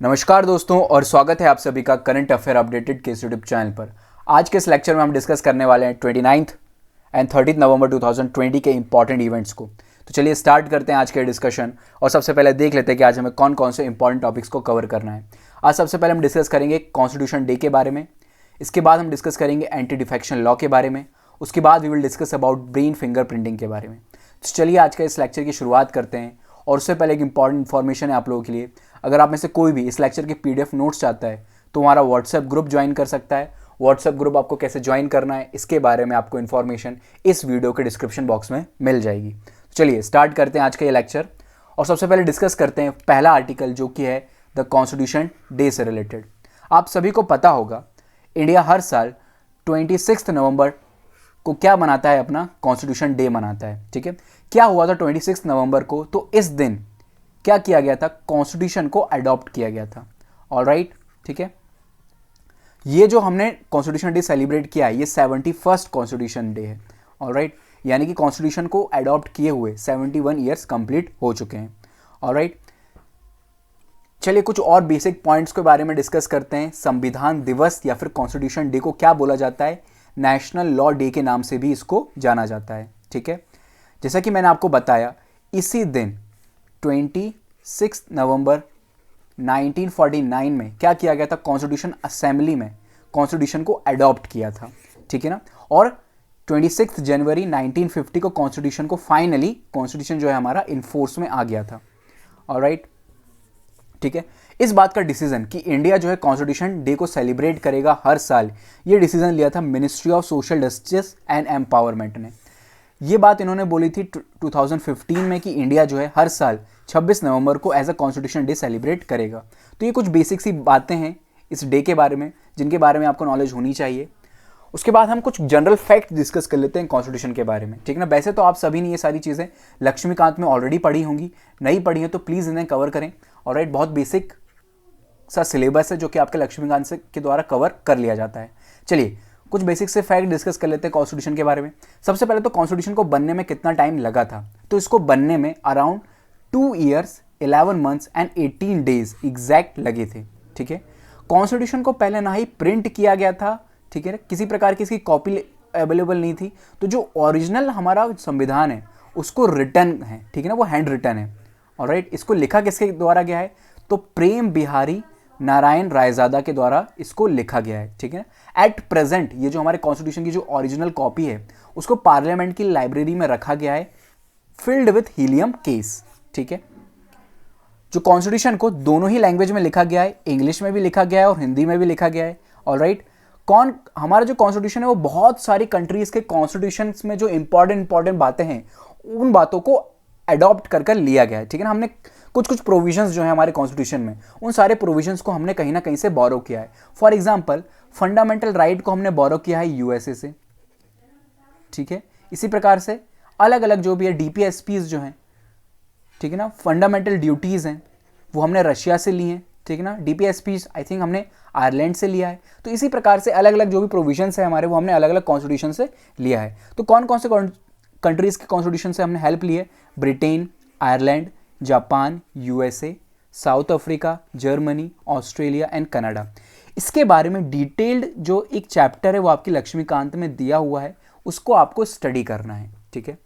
नमस्कार दोस्तों और स्वागत है आप सभी का करंट अफेयर अपडेटेड के यूट्यूब चैनल पर। आज के इस लेक्चर में हम डिस्कस करने वाले हैं 29 एंड 30 नवंबर 2020 के इंपॉर्टेंट इवेंट्स को। तो चलिए स्टार्ट करते हैं आज के डिस्कशन और सबसे पहले देख लेते हैं कि आज हमें कौन कौन से इंपॉर्टेंट टॉपिक्स को कवर करना है। आज सबसे पहले हम डिस्कस करेंगे कॉन्स्टिट्यूशन डे के बारे में, इसके बाद हम डिस्कस करेंगे एंटी डिफेक्शन लॉ के बारे में, उसके बाद we will discuss about brain fingerprinting के बारे में। तो चलिए आज का इस लेक्चर की शुरुआत करते हैं। और उससे पहले एक इंपॉर्टेंट इन्फॉर्मेशन है आप लोगों के लिए, अगर आप में से कोई भी इस लेक्चर के पीडीएफ नोट्स चाहता है तो हमारा व्हाट्सएप ग्रुप ज्वाइन कर सकता है। व्हाट्सएप ग्रुप आपको कैसे ज्वाइन करना है इसके बारे में आपको इन्फॉर्मेशन इस वीडियो के डिस्क्रिप्शन बॉक्स में मिल जाएगी। तो चलिए स्टार्ट करते हैं आज का ये लेक्चर और सबसे पहले डिस्कस करते हैं पहला आर्टिकल जो कि है द कॉन्स्टिट्यूशन डे से रिलेटेड। आप सभी को पता होगा इंडिया हर साल 26 नवंबर को क्या मनाता है, अपना कॉन्स्टिट्यूशन डे मनाता है। ठीक है, क्या हुआ था 26 नवंबर को? तो इस दिन क्या किया गया था? कॉन्स्टिट्यूशन को अडॉप्ट किया गया था। ऑलराइट, ठीक है, ये जो हमने कॉन्स्टिट्यूशन डे सेलिब्रेट किया है ये 71st कॉन्स्टिट्यूशन डे है। ऑलराइट, यानी कि कॉन्स्टिट्यूशन को अडॉप्ट किए हुए 71 ईयर्स कंप्लीट हो चुके हैं। ऑलराइट, चलिए कुछ और बेसिक पॉइंट्स के बारे में डिस्कस करते हैं। संविधान दिवस या फिर कॉन्स्टिट्यूशन डे को क्या बोला जाता है? नेशनल लॉ डे के नाम से भी इसको जाना जाता है। ठीक है, जैसा कि मैंने आपको बताया इसी दिन 26 नवंबर 1949 में क्या किया गया था? कॉन्स्टिट्यूशन असेंबली में कॉन्स्टिट्यूशन को अडॉप्ट किया था। ठीक है ना, और 26 जनवरी 1950 को कॉन्स्टिट्यूशन को फाइनली कॉन्स्टिट्यूशन जो है हमारा इनफोर्स में आ गया था। ऑलराइट, ठीक है, इस बात का डिसीजन कि इंडिया जो है कॉन्स्टिट्यूशन डे को सेलिब्रेट करेगा हर साल, ये डिसीजन लिया था ministry of social justice and empowerment ने। ये बात इन्होंने बोली थी 2015 में कि इंडिया जो है हर साल 26 नवंबर को as a constitution day celebrate करेगा। तो ये कुछ बेसिक सी बातें हैं इस डे के बारे में जिनके बारे में आपको नॉलेज होनी चाहिए। उसके बाद हम कुछ जनरल फैक्ट डिस्कस कर लेते हैं कॉन्स्टिट्यूशन के बारे में। ठीक है ना, वैसे तो आप सभी ने ये सारी चीज़ें लक्ष्मीकांत में ऑलरेडी पढ़ी होंगी, नहीं पढ़ी हैं तो प्लीज़ इन्हें कवर करें। ऑलराइट, बहुत बेसिक सा सिलेबस है जो कि आपके लक्ष्मीकांत से के द्वारा कवर कर लिया जाता है। चलिए कुछ बेसिक से फैक्ट डिस्कस कर लेते हैं कॉन्स्टिट्यूशन के बारे में। सबसे पहले तो कॉन्स्टिट्यूशन को बनने में कितना टाइम लगा था? तो इसको बनने में around 2 years 11 months and 18 days exact लगे थे। ठीक है, कॉन्स्टिट्यूशन को पहले ना ही प्रिंट किया गया था, ठीक है, किसी प्रकार की इसकी कॉपी अवेलेबल नहीं थी। तो जो ओरिजिनल हमारा संविधान है उसको रिटन है, ठीक है ना, वो हैंड रिटन है। ऑलराइट, इसको लिखा किसके द्वारा गया है? तो प्रेम बिहारी नारायण रायजादा के द्वारा इसको लिखा गया है। ठीक है, एट प्रेजेंट ये जो हमारे कॉन्स्टिट्यूशन की जो ओरिजिनल कॉपी है उसको पार्लियामेंट की लाइब्रेरी में रखा गया है, फिल्ड विथ हीलियम केस। ठीक है, जो कॉन्स्टिट्यूशन को दोनों ही लैंग्वेज में लिखा गया है, इंग्लिश में भी लिखा गया है और हिंदी में भी लिखा गया है। ऑलराइट, हमारा जो कॉन्स्टिट्यूशन है वो बहुत सारी कंट्रीज के कॉन्स्टिट्यूशन में जो इंपॉर्टेंट बातें हैं उन बातों को अडॉप्ट कर लिया गया है। ठीक है ना, हमने कुछ प्रोविजंस जो है हमारे कॉन्स्टिट्यूशन में उन सारे प्रोविजंस को हमने कहीं ना कहीं से बोरो किया है। फॉर एग्जांपल फंडामेंटल राइट को हमने बोरो किया है यूएसए से। ठीक है, इसी प्रकार से अलग अलग जो भी है डीपीएसपीज जो हैं, ठीक है ना, फंडामेंटल ड्यूटीज हैं वो हमने रशिया से ली हैं। ठीक है ना, डीपीएसपीज आई थिंक हमने आयरलैंड से लिया है। तो इसी प्रकार से अलग अलग जो भी प्रोविजंस है हमारे वो हमने अलग अलग कॉन्स्टिट्यूशन से लिया है। तो कौन कौन से कंट्रीज के कॉन्स्टिट्यूशन से हमने हेल्प ली है? Britain, Ireland, Japan, USA, south Africa, Germany, Australia and Canada. इसके बारे में डिटेल्ड जो एक चैप्टर है वो आपकी लक्ष्मीकांत में दिया हुआ है, उसको आपको स्टडी करना है। ठीक है,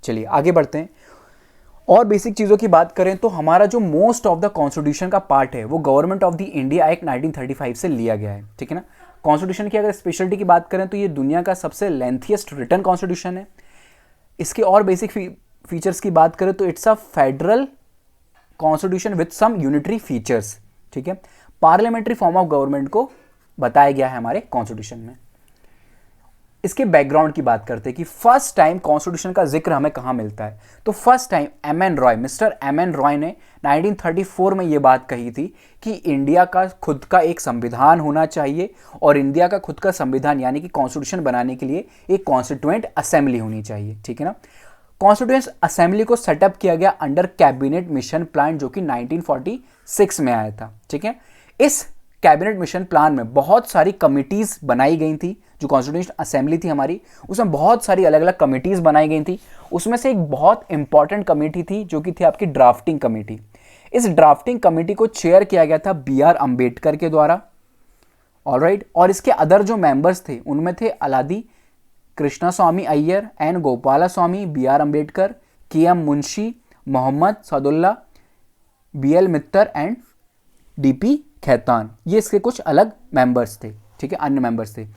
चलिए आगे बढ़ते हैं। और बेसिक चीज़ों की बात करें तो हमारा जो मोस्ट ऑफ द कॉन्स्टिट्यूशन का पार्ट है वो government of the India act 1935 से लिया गया है। ठीक है ना, कॉन्स्टिट्यूशन की अगर स्पेशलिटी की बात करें तो ये दुनिया का सबसे लेंथीएस्ट रिटन कॉन्स्टिट्यूशन है। इसके और बेसिक फीचर्स की बात करें तो it's a federal constitution with some unitary features. ठीक है, पार्लियामेंट्री फॉर्म ऑफ गवर्नमेंट को बताया गया है हमारे कॉन्स्टिट्यूशन में। इसके बैकग्राउंड की बात करते हैं कि फर्स्ट टाइम कॉन्स्टिट्यूशन का जिक्र हमें कहाँ मिलता है। तो first time mister M N Roy ने 1934 में ये बात कही थी कि इंडिया का खुद का एक संविधान होना चाहिए और इंडिया का खुद का संविधान यानी कि कॉन्स्टिट्यूशन बनाने के लिए एक कॉन्स्टिट्यूएंट असेंबली होनी चाहिए। ठीक है ना, कॉन्स्टिट्यूएंट असेंबली को सेटअप किया गया अंडर कैबिनेट मिशन प्लान जो कि 1946 में आया था। ठीक है, इस कैबिनेट मिशन प्लान में बहुत सारी कमिटीज बनाई गई थी। जो कॉन्स्टिट्यूशन असेंबली थी हमारी उसमें बहुत सारी अलग अलग कमिटीज बनाई गई थी। उसमें से एक बहुत इंपॉर्टेंट कमेटी थी जो कि थी आपकी ड्राफ्टिंग कमेटी। इस ड्राफ्टिंग कमेटी को चेयर किया गया था BR अम्बेडकर के द्वारा, ऑलराइट। और इसके अदर जो मेंबर्स थे उनमें थे Alladi Krishnaswami Iyer, N Gopalaswami, BR Ambedkar, KM Munshi, Mohammed Saadulla, BL Mitter and DP Khaitan. ये इसके कुछ अलग मेंबर्स थे, ठीक है, अन्य मेंबर्स थे।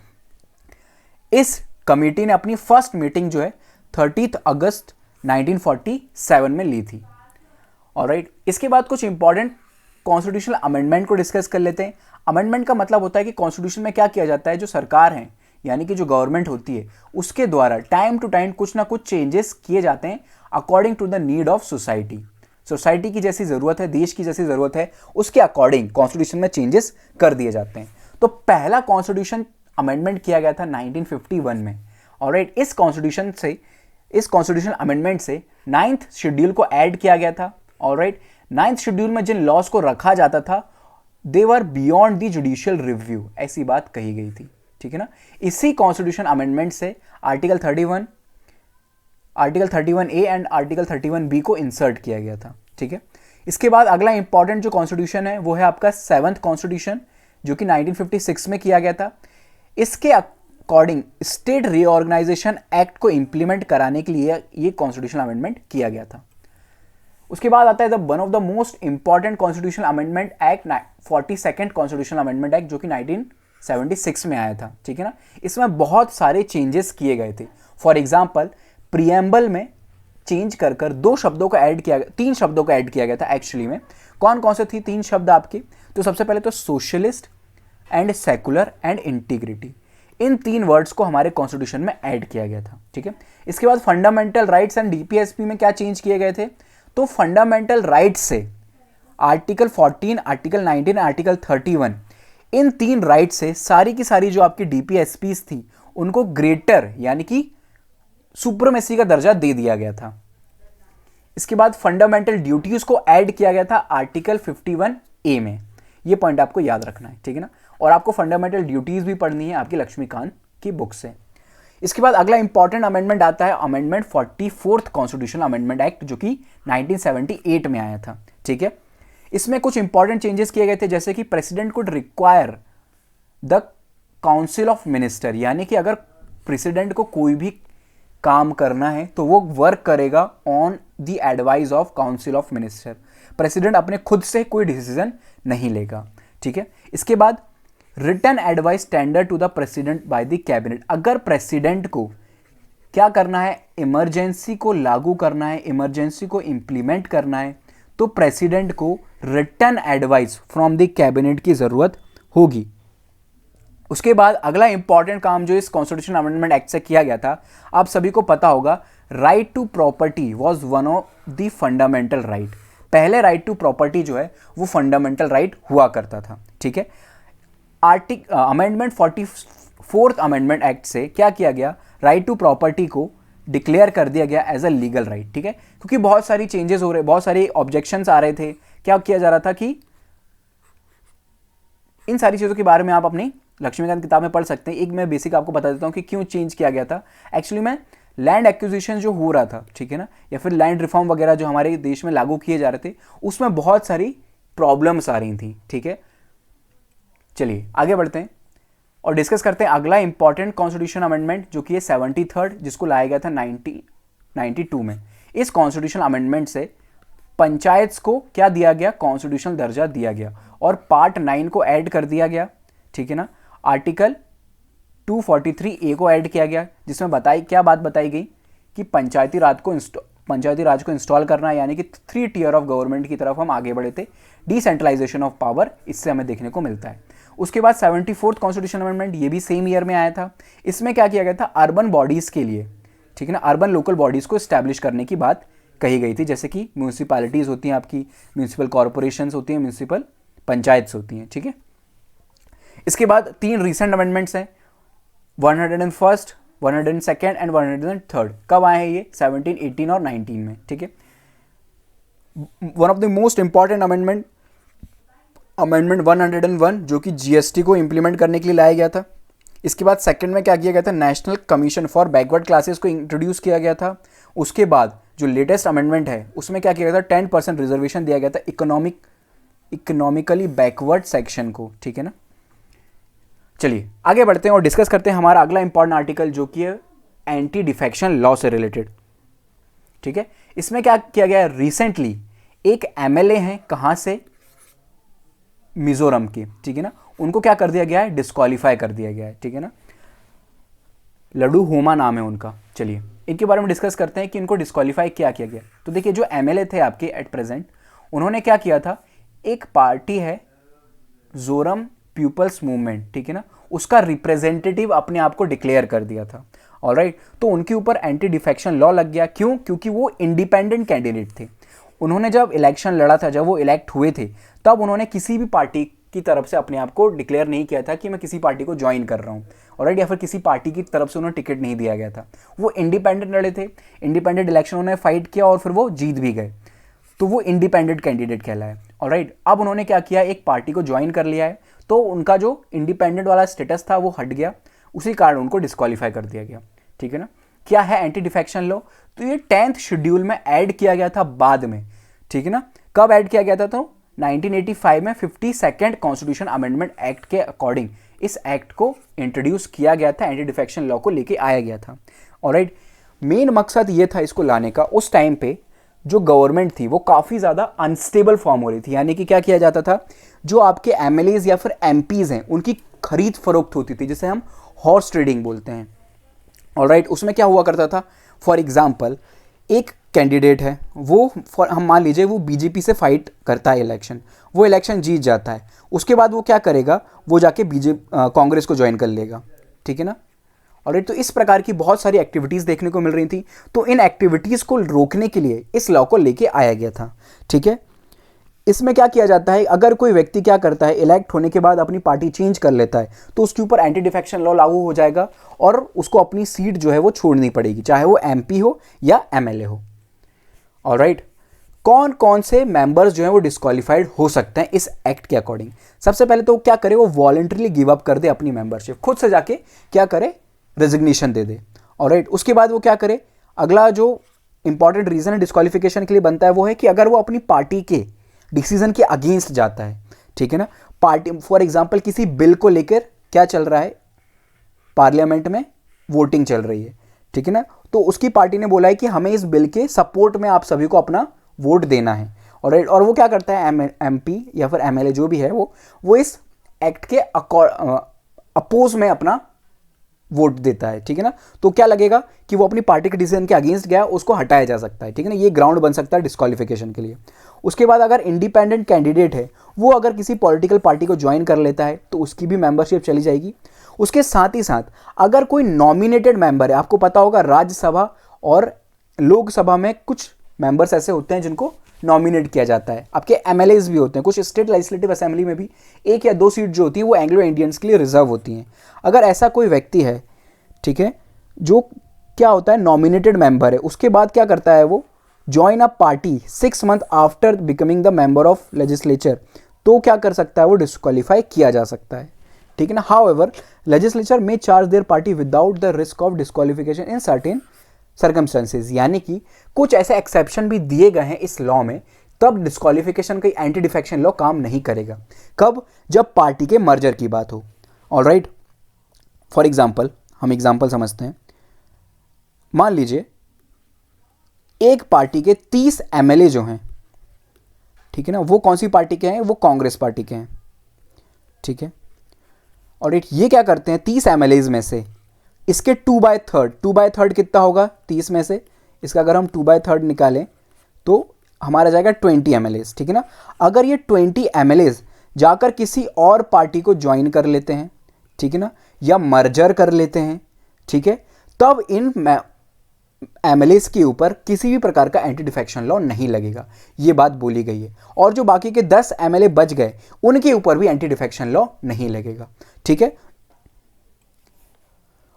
इस कमेटी ने अपनी फर्स्ट मीटिंग जो है 30 अगस्त 1947 में ली थी, ऑलराइट। इसके बाद कुछ इंपॉर्टेंट कॉन्स्टिट्यूशनल अमेंडमेंट को डिस्कस कर लेते हैं। अमेंडमेंट का मतलब होता है कि कॉन्स्टिट्यूशन में क्या किया जाता है, जो सरकार है यानी कि जो गवर्नमेंट होती है उसके द्वारा टाइम टू टाइम कुछ ना कुछ चेंजेस किए जाते हैं according to the need of society की जैसी ज़रूरत है, देश की जैसी ज़रूरत है, उसके अकॉर्डिंग कॉन्स्टिट्यूशन में चेंजेस कर दिए जाते हैं। तो पहला कॉन्स्टिट्यूशन अमेंडमेंट किया गया था 1951 में, ऑलराइट। इस कॉन्स्टिट्यूशन अमेंडमेंट से 9th शेड्यूल को ऐड किया गया था, ऑलराइट। 9th शेड्यूल में जिन लॉज को रखा जाता था दे वर बियॉन्ड द जुडिशियल रिव्यू, ऐसी बात कही गई थी, ठीक है ना। इसी कॉन्स्टिट्यूशन अमेंडमेंट से article 31A and article 31B को इंसर्ट किया गया था, ठीक है। इसके बाद अगला इंपॉर्टेंट जो कॉन्स्टिट्यूशन है वो है आपका 7th कॉन्स्टिट्यूशन, जो कि 1956 में किया गया था। इसके अकॉर्डिंग स्टेट रीऑर्गेनाइजेशन एक्ट को इंप्लीमेंट कराने के लिए ये कॉन्स्टिट्यूशन अमेंडमेंट किया गया था। उसके बाद आता है the one of the most important constitutional amendment act 42nd constitutional amendment act, जो कि 1976 में आया था, ठीक है ना। इसमें बहुत सारे चेंजेस किए गए थे। फॉर एग्जाम्पल प्रीएम्बल में चेंज कर 3 शब्दों को ऐड किया गया था एक्चुअली में। कौन कौन से थे 3 शब्द आपके? तो सबसे पहले तो socialist and secular and integrity, in 3 words को हमारे कॉन्स्टिट्यूशन में ऐड किया गया था, ठीक है। इसके बाद फंडामेंटल राइट्स एंड DPSP में क्या चेंज किए गए थे? तो फंडामेंटल राइट्स से आर्टिकल 14, आर्टिकल 19, आर्टिकल 31, इन 3 राइट से सारी की सारी जो आपकी DPSPs थी उनको ग्रेटर यानी कि सुप्रीमेसी का दर्जा दे दिया गया था। इसके बाद फंडामेंटल ड्यूटीज को ऐड किया गया था आर्टिकल 51A में। ये पॉइंट आपको याद रखना है, ठीक है ना। और आपको फंडामेंटल ड्यूटीज भी पढ़नी है आपकी लक्ष्मीकांत की बुक से। इसके बाद अगला इंपॉर्टेंट अमेंडमेंट आता है amendment 44th constitutional amendment act, जो कि 1978 में आया था, ठीक है। इसमें कुछ इंपॉर्टेंट चेंजेस किए गए थे, जैसे कि president could require the council of minister, यानी कि अगर प्रेसिडेंट को कोई भी काम करना है तो वो वर्क करेगा on the advice of council of minister. President अपने खुद से कोई डिसीजन नहीं लेगा, ठीक है। इसके बाद written advice tender to the president by the cabinet, अगर प्रेसिडेंट को क्या करना है, इमरजेंसी को लागू करना है, इमरजेंसी को इंप्लीमेंट करना है, तो प्रेसिडेंट को written advice from the cabinet की जरूरत होगी। उसके बाद अगला इंपॉर्टेंट काम जो इस कॉन्स्टिट्यूशन अमेंडमेंट एक्ट से किया गया था, आप सभी को पता होगा, right to property was one of the fundamental right. पहले राइट टू प्रॉपर्टी जो है वो फंडामेंटल राइट हुआ करता था, ठीक है। अमेंडमेंट 44th अमेंडमेंट एक्ट से क्या किया गया, राइट टू प्रॉपर्टी को डिक्लेयर कर दिया गया एज अ लीगल राइट, ठीक है। क्योंकि बहुत सारी चेंजेस हो रहे, बहुत सारी ऑब्जेक्शंस आ रहे थे, क्या किया जा रहा था कि इन सारी चीज़ों के बारे में आप अपनी लक्ष्मीकांत किताब में पढ़ सकते हैं। एक मैं बेसिक आपको बता देता हूँ कि क्यों चेंज किया गया था। एक्चुअली में लैंड एक्विजिशन जो हो रहा था, ठीक है ना, या फिर लैंड रिफॉर्म वगैरह जो हमारे देश में लागू किए जा रहे थे, उसमें बहुत सारी प्रॉब्लम्स आ रही थी, ठीक है। चलिए आगे बढ़ते हैं और डिस्कस करते हैं अगला इंपॉर्टेंट कॉन्स्टिट्यूशन अमेंडमेंट, जो कि है 73rd, जिसको लाया गया था 1992 में। इस कॉन्स्टिट्यूशन अमेंडमेंट से पंचायत को क्या दिया गया, कॉन्स्टिट्यूशनल दर्जा दिया गया और पार्ट 9 को ऐड कर दिया गया, ठीक है ना। आर्टिकल 243A को ऐड किया गया, जिसमें क्या बात बताई गई कि पंचायती राज को इंस्टॉल करना, यानी कि 3 टियर ऑफ गवर्नमेंट की तरफ हम आगे बढ़े थे। डिसेंट्रलाइजेशन ऑफ पावर इससे हमें देखने को मिलता है। उसके बाद 74th कॉन्स्टिट्यूशन अमेंडमेंट, ये भी सेम ईयर में आया था। इसमें क्या किया गया था, अर्बन बॉडीज के लिए, ठीक है ना, अर्बन लोकल बॉडीज को स्टैब्लिश करने की बात कही गई थी, जैसे कि म्यूनिसिपैलिटीज होती हैं आपकी, म्यूनिसिपल कॉर्पोरेशंस होती हैं, म्यूनिसिपल पंचायत्स होती हैं, ठीक है। इसके बाद 3 रिसेंट अमेंडमेंट्स हैं, 101st, 102nd एंड 103rd। कब आए हैं ये, 17, 18 और 19 में, ठीक है। One of the most important amendment 101, जो कि GST को इंप्लीमेंट करने के लिए लाया गया था। इसके बाद सेकंड में क्या किया गया था, national commission for backward classes को इंट्रोड्यूस किया गया था। उसके बाद जो लेटेस्ट अमेंडमेंट है उसमें क्या किया गया था, 10% रिजर्वेशन दिया गया था इकोनॉमिकली बैकवर्ड सेक्शन को, ठीक है ना। चलिए आगे बढ़ते हैं और डिस्कस करते हैं हमारा अगला इंपॉर्टेंट आर्टिकल जो कि है एंटी डिफेक्शन लॉ से रिलेटेड, ठीक है। इसमें क्या किया गया है, रिसेंटली एक एमएलए हैं, कहां से, मिजोरम के, ठीक है ना, उनको क्या कर दिया गया है, डिस्क्वालीफाई कर दिया गया है, ठीक है ना। लड्डू होमा नाम है उनका। चलिए इनके बारे में डिस्कस करते हैं कि इनको डिस्क्वालीफाई क्या किया गया। तो देखिए जो एमएलए थे आपके एट प्रेजेंट, उन्होंने क्या किया था, एक पार्टी है जोरम पीपल्स मूवमेंट, ठीक है ना, उसका रिप्रेजेंटेटिव अपने आप को डिक्लेयर कर दिया था। ऑलराइट, तो उनके ऊपर एंटी डिफेक्शन लॉ लग गया। क्यों? क्योंकि वो इंडिपेंडेंट कैंडिडेट थे। उन्होंने जब इलेक्शन लड़ा था, जब वो इलेक्ट हुए थे, तब उन्होंने किसी भी पार्टी की तरफ से अपने आप को डिक्लेयर नहीं किया था कि मैं किसी पार्टी को ज्वाइन कर रहा हूँ, ऑलराइट, या फिर किसी पार्टी की तरफ से उन्हें टिकट नहीं दिया गया था। वो इंडिपेंडेंट लड़े थे, इंडिपेंडेंट इलेक्शन उन्होंने फाइट किया और फिर वो जीत भी गए, तो वो इंडिपेंडेंट कैंडिडेट कहलाए। ऑलराइट, अब उन्होंने क्या किया, एक पार्टी को ज्वाइन कर लिया है, तो उनका जो इंडिपेंडेंट वाला स्टेटस था वो हट गया, उसी कारण उनको डिस्क्वालीफाई कर दिया गया, ठीक है ना। क्या है एंटी डिफेक्शन लॉ, तो ये 10th शेड्यूल में ऐड किया गया था बाद में, ठीक है ना। कब ऐड किया गया था, तो 1985 में 52nd कॉन्स्टिट्यूशन अमेंडमेंट एक्ट के अकॉर्डिंग इस एक्ट को इंट्रोड्यूस किया गया था, एंटी डिफेक्शन लॉ को लेके आया गया था। ऑलराइट, मेन मकसद ये था इसको लाने का, उस टाइम पे जो गवर्नमेंट थी वो काफ़ी ज़्यादा अनस्टेबल फॉर्म हो रही थी, यानी कि क्या किया जाता था, जो आपके एमएलएज या फिर एमपीज हैं उनकी खरीद फरोख्त होती थी, जिसे हम हॉर्स ट्रेडिंग बोलते हैं। ऑलराइट, उसमें क्या हुआ करता था, फॉर एग्जाम्पल एक कैंडिडेट है, वो हम मान लीजिए वो बीजेपी से फाइट करता है इलेक्शन, वो इलेक्शन जीत जाता है, उसके बाद वो क्या करेगा, वो जाके कांग्रेस को ज्वाइन कर लेगा, ठीक है ना। ऑलराइट, तो इस प्रकार की बहुत सारी एक्टिविटीज़ देखने को मिल रही थी, तो इन एक्टिविटीज़ को रोकने के लिए इस लॉ को लेके आया गया था, ठीक है। इसमें क्या किया जाता है, अगर कोई व्यक्ति क्या करता है, इलेक्ट होने के बाद अपनी पार्टी चेंज कर लेता है, तो उसके ऊपर एंटी डिफेक्शन लॉ लागू हो जाएगा और उसको अपनी सीट जो है वो छोड़नी पड़ेगी, चाहे वो एमपी हो या एमएलए हो। ऑलराइट, कौन कौन से मेंबर्स जो हैं वो डिस्क्वालीफाइड हो सकते हैं इस एक्ट के अकॉर्डिंग। सबसे पहले तो क्या करे, वो वॉलंटरीली गिव अप कर दे अपनी मेंबरशिप, खुद से जाके क्या करे, रेजिग्नेशन दे दे। ऑलराइट, उसके बाद वो क्या करे, अगला जो इंपॉर्टेंट रीजन है डिस्क्वालिफिकेशन के लिए बनता है वो है कि अगर वो अपनी पार्टी के डिसीजन के अगेंस्ट जाता है, ठीक है ना। पार्टी फॉर एग्जांपल किसी बिल को लेकर क्या चल रहा है, पार्लियामेंट में वोटिंग चल रही है, ठीक है ना, तो उसकी पार्टी ने बोला है कि हमें इस बिल के सपोर्ट में आप सभी को अपना वोट देना है। और वो क्या करता है, एमपी या फिर एमएलए जो भी है वो इस एक्ट के अपोज में अपना वोट देता है, ठीक है ना। तो क्या लगेगा कि वो अपनी पार्टी के डिसीजन के अगेंस्ट गया, उसको हटाया जा सकता है, ठीक है ना। ये ग्राउंड बन सकता है डिस्क्वालिफिकेशन के लिए। उसके बाद अगर इंडिपेंडेंट कैंडिडेट है, वो अगर किसी पॉलिटिकल पार्टी को ज्वाइन कर लेता है तो उसकी भी मेंबरशिप चली जाएगी। उसके साथ ही साथ अगर कोई नॉमिनेटेड मेंबर है, आपको पता होगा राज्यसभा और लोकसभा में कुछ मेंबर्स ऐसे होते हैं जिनको नॉमिनेट किया जाता है, आपके एमएलएज भी होते हैं, कुछ स्टेट लेजिस्लेटिव असेंबली में भी 1 या 2 सीट जो होती है वो एंग्लो इंडियंस के लिए रिजर्व होती हैं। अगर ऐसा कोई व्यक्ति है, ठीक है, जो क्या होता है नॉमिनेटेड मेंबर है, उसके बाद क्या करता है, वो join a party 6 month after becoming the member of legislature, तो क्या कर सकता है, वो डिस्क्वालीफाई किया जा सकता है, ठीक है ना। हाउएवर लेजिस्लेचर में charge there party without the risk of disqualification in certain circumstances, यानी कि कुछ ऐसे एक्सेप्शन भी दिए गए हैं इस लॉ में, तब डिस्क्वालिफिकेशन का एंटी डिफेक्शन लॉ काम नहीं करेगा। कब? जब पार्टी के मर्जर की बात हो। ऑलराइट, फॉर एग्जाम्पल हम एग्जाम्पल समझते हैं, मान लीजिए एक पार्टी के 30 एमएलए जो हैं, ठीक है ना, वो कौन सी पार्टी के हैं, वो कांग्रेस पार्टी के हैं, ठीक है। और ये क्या करते हैं, 30 एमएलएज में से इसके 2/3 कितना होगा 30 में से, इसका अगर हम 2/3 निकालें तो हमारा जाएगा 20 एमएलएज, ठीक है ना। अगर ये 20 एमएलएज जाकर किसी और पार्टी को ज्वाइन कर लेते हैं, ठीक है ना, या मर्जर कर लेते हैं, ठीक है, तब इन एमएलएज के ऊपर किसी भी प्रकार का एंटी डिफेक्शन लॉ नहीं लगेगा, ये बात बोली गई है। और जो बाकी के 10 एमएलए बच गए उनके ऊपर भी एंटी डिफेक्शन लॉ नहीं लगेगा, ठीक है।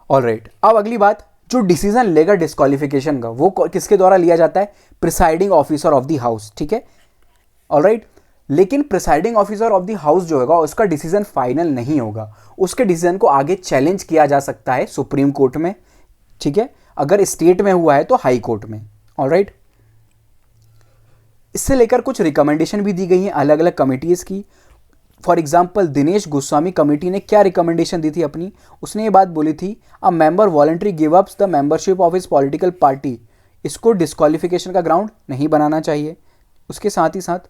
ऑलराइट, अब अगली बात, जो डिसीजन लेगा डिस्क्वालिफिकेशन का वो किसके द्वारा लिया जाता है, presiding officer of the house, ठीक है। ऑलराइट, लेकिन presiding officer of the house जो होगा उसका डिसीजन फाइनल नहीं होगा, उसके डिसीजन को आगे चैलेंज किया जा सकता है सुप्रीम कोर्ट में, ठीक है। अगर स्टेट में हुआ है तो हाई कोर्ट में। ऑलराइट, इससे लेकर कुछ रिकमेंडेशन भी दी गई हैं अलग अलग कमिटीज़ की। For example Dinesh Goswami committee ने क्या रिकमेंडेशन दी थी अपनी, उसने ये बात बोली थी a member voluntary give ups the membership of his political party, इसको डिस्क्वालिफिकेशन का ग्राउंड नहीं बनाना चाहिए। उसके साथ ही साथ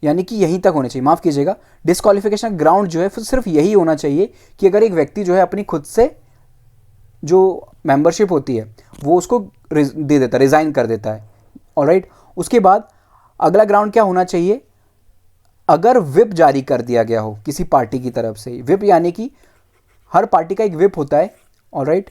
यानी कि यहीं तक होना चाहिए, माफ़ कीजिएगा, डिस्क्वालिफिकेशन ग्राउंड जो है सिर्फ यही होना चाहिए कि अगर एक व्यक्ति जो है अपनी खुद से जो मेंबरशिप होती है वो उसको दे देता है, रिज़ाइन कर देता है। ऑलराइट, उसके बाद अगला ग्राउंड क्या होना चाहिए, अगर विप जारी कर दिया गया हो किसी पार्टी की तरफ से। विप यानी कि हर पार्टी का एक विप होता है। ऑलराइट,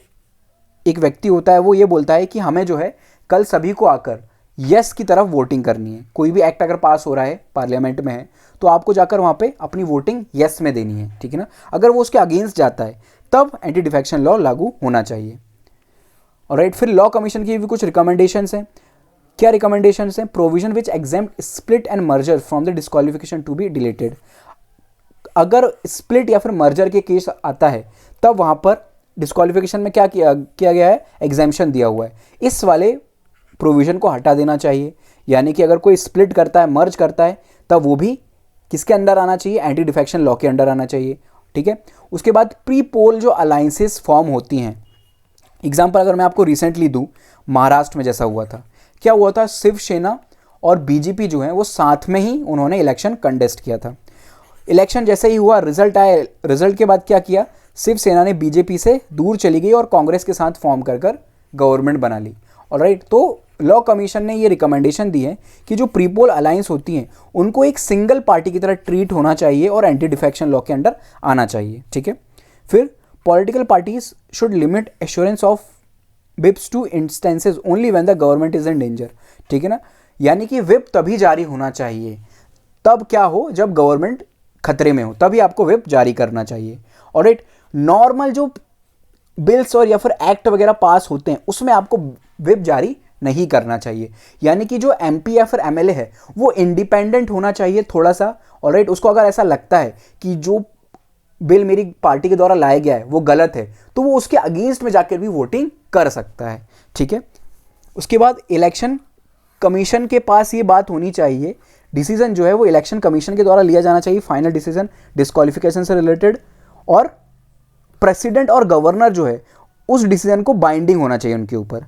एक व्यक्ति होता है, वो ये बोलता है कि हमें जो है कल सभी को आकर यस की तरफ वोटिंग करनी है। कोई भी एक्ट अगर पास हो रहा है, पार्लियामेंट में है, तो आपको जाकर वहाँ पे अपनी वोटिंग यस में देनी है, ठीक है ना। अगर वो उसके अगेंस्ट जाता है तब एंटी डिफेक्शन लॉ लागू होना चाहिए। ऑलराइट, फिर लॉ कमीशन की भी कुछ रिकमेंडेशंस हैं। क्या रिकमेंडेशंस हैं, provision which exempt split and merger from the disqualification to be deleted. अगर स्प्लिट या फिर मर्जर के केस आता है तब वहाँ पर डिस्क्वालिफिकेशन में क्या किया गया है, एग्जेम्पशन दिया हुआ है, इस वाले प्रोविज़न को हटा देना चाहिए। यानी कि अगर कोई स्प्लिट करता है, मर्ज करता है, तब वो भी किसके अंडर आना चाहिए, एंटी डिफेक्शन लॉ के अंडर आना चाहिए, ठीक है। उसके बाद प्री पोल जो अलाइंसेस फॉर्म होती हैं, एग्जाम्पल अगर मैं आपको रिसेंटली दूँ, महाराष्ट्र में जैसा हुआ था, क्या हुआ था, शिवसेना और बीजेपी जो है वो साथ में ही उन्होंने इलेक्शन कंटेस्ट किया था। इलेक्शन जैसे ही हुआ, रिजल्ट आया, रिजल्ट के बाद क्या किया, शिवसेना ने बीजेपी से दूर चली गई और कांग्रेस के साथ फॉर्म कर गवर्नमेंट बना ली। ऑलराइट, तो लॉ कमीशन ने ये रिकमेंडेशन दी है कि जो प्रीपोल अलायंस होती हैं उनको एक सिंगल पार्टी की तरह ट्रीट होना चाहिए और एंटी डिफेक्शन लॉ के अंडर आना चाहिए, ठीक है। फिर political parties should limit assurance of whips to instances only when the government is in danger, ठीक है ना। यानी कि विप तभी जारी होना चाहिए तब क्या हो, जब गवर्नमेंट खतरे में हो, तभी आपको विप जारी करना चाहिए। ऑलराइट, नॉर्मल जो बिल्स और या फिर एक्ट वगैरह पास होते हैं उसमें आपको विप जारी नहीं करना चाहिए। यानी कि जो एमपी या फिर एमएलए है वो इंडिपेंडेंट होना चाहिए थोड़ा सा। ऑलराइट, उसको अगर ऐसा लगता है कि जो बिल मेरी पार्टी के द्वारा लाया गया है वो गलत है, तो वो उसके अगेंस्ट में जाकर भी वोटिंग कर सकता है, ठीक है। उसके बाद इलेक्शन कमीशन के पास ये बात होनी चाहिए, डिसीजन जो है वो इलेक्शन कमीशन के द्वारा लिया जाना चाहिए, फाइनल डिसीजन डिस्क्वालिफिकेशन से रिलेटेड, और प्रेसिडेंट और गवर्नर जो है उस डिसीजन को बाइंडिंग होना चाहिए उनके ऊपर,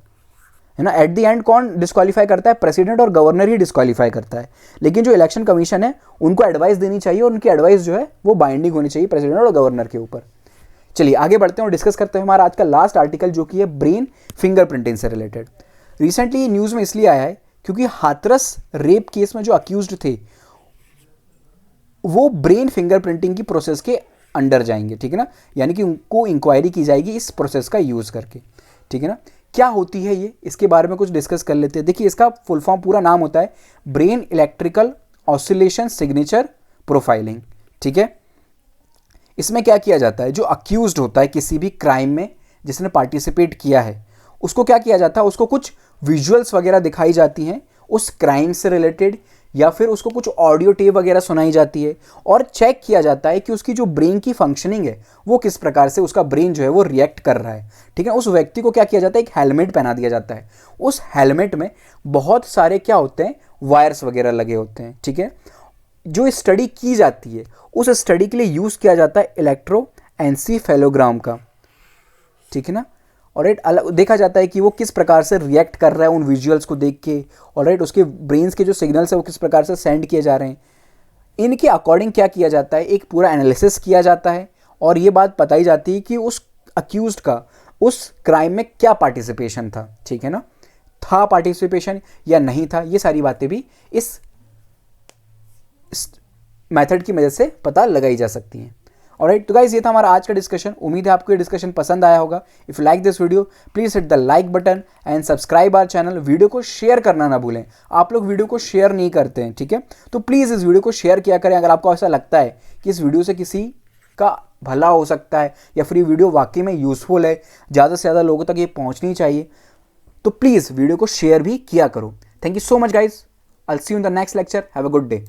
है ना। एट द एंड कौन डिस्क्वालीफाई करता है, प्रेसिडेंट और गवर्नर ही डिस्क्वालीफाई करता है, लेकिन जो इलेक्शन कमीशन है उनको एडवाइस देनी चाहिए और उनकी एडवाइस जो है वो बाइंडिंग होनी चाहिए प्रेसिडेंट और गवर्नर के ऊपर। चलिए आगे बढ़ते हैं और डिस्कस करते हैं हमारा आज का लास्ट आर्टिकल, जो कि है ब्रेन फिंगरप्रिंटिंग से रिलेटेड। रिसेंटली न्यूज़ में इसलिए आया है क्योंकि हाथरस रेप केस में जो अक्यूज्ड थे वो ब्रेन फिंगरप्रिंटिंग की प्रोसेस के अंडर जाएंगे, ठीक है ना। यानी कि उनको इंक्वायरी की जाएगी इस प्रोसेस का यूज़ करके, ठीक है ना। क्या होती है ये, इसके बारे में कुछ डिस्कस कर लेते हैं। देखिए, इसका फुल फॉर्म पूरा नाम होता है brain electrical oscillation signature profiling, ठीक है। इसमें क्या किया जाता है, जो अक्यूज्ड होता है किसी भी क्राइम में जिसने पार्टिसिपेट किया है, उसको क्या किया जाता है, उसको कुछ विजुअल्स वगैरह दिखाई जाती हैं उस क्राइम से रिलेटेड, या फिर उसको कुछ ऑडियो टेप वगैरह सुनाई जाती है, और चेक किया जाता है कि उसकी जो ब्रेन की फंक्शनिंग है वो किस प्रकार से उसका ब्रेन जो है वो रिएक्ट कर रहा है, ठीक है। उस व्यक्ति को क्या किया जाता है, एक हेलमेट पहना दिया जाता है। उस हेलमेट में बहुत सारे क्या होते हैं, वायर्स वगैरह लगे होते हैं, ठीक है। जो स्टडी की जाती है उस स्टडी के लिए यूज़ किया जाता है इलेक्ट्रोएन्सेफेलोग्राम का, ठीक है ना। ऑलराइट, अलग देखा जाता है कि वो किस प्रकार से रिएक्ट कर रहा है उन विजुअल्स को देख के। ऑलराइट, उसके ब्रेन्स के जो सिग्नल्स है वो किस प्रकार से सेंड किए जा रहे हैं, इनके अकॉर्डिंग क्या किया जाता है, एक पूरा एनालिसिस किया जाता है और ये बात बताई जाती है कि उस अक्यूज्ड का उस क्राइम में क्या पार्टिसिपेशन था, ठीक है ना, था पार्टिसिपेशन या नहीं था। ये सारी बातें भी इस मेथड की मदद से पता लगाई जा सकती हैं। ऑलराइट, तो गाइस ये था हमारा आज का डिस्कशन। उम्मीद है आपको ये डिस्कशन पसंद आया होगा। If you like this video please hit the like button and subscribe our channel. Video को शेयर करना ना भूलें, आप लोग वीडियो को शेयर नहीं करते हैं, ठीक है। तो प्लीज़ इस वीडियो को शेयर किया करें अगर आपको ऐसा लगता है कि इस वीडियो से किसी का भला हो सकता है या फिर ये वीडियो वाकई में यूज़फुल है, ज़्यादा से ज़्यादा लोगों तक ये पहुँचनी चाहिए, तो प्लीज़ वीडियो को शेयर भी किया करो। Thank you so much guys, I will see you in the next lecture. Have a good day.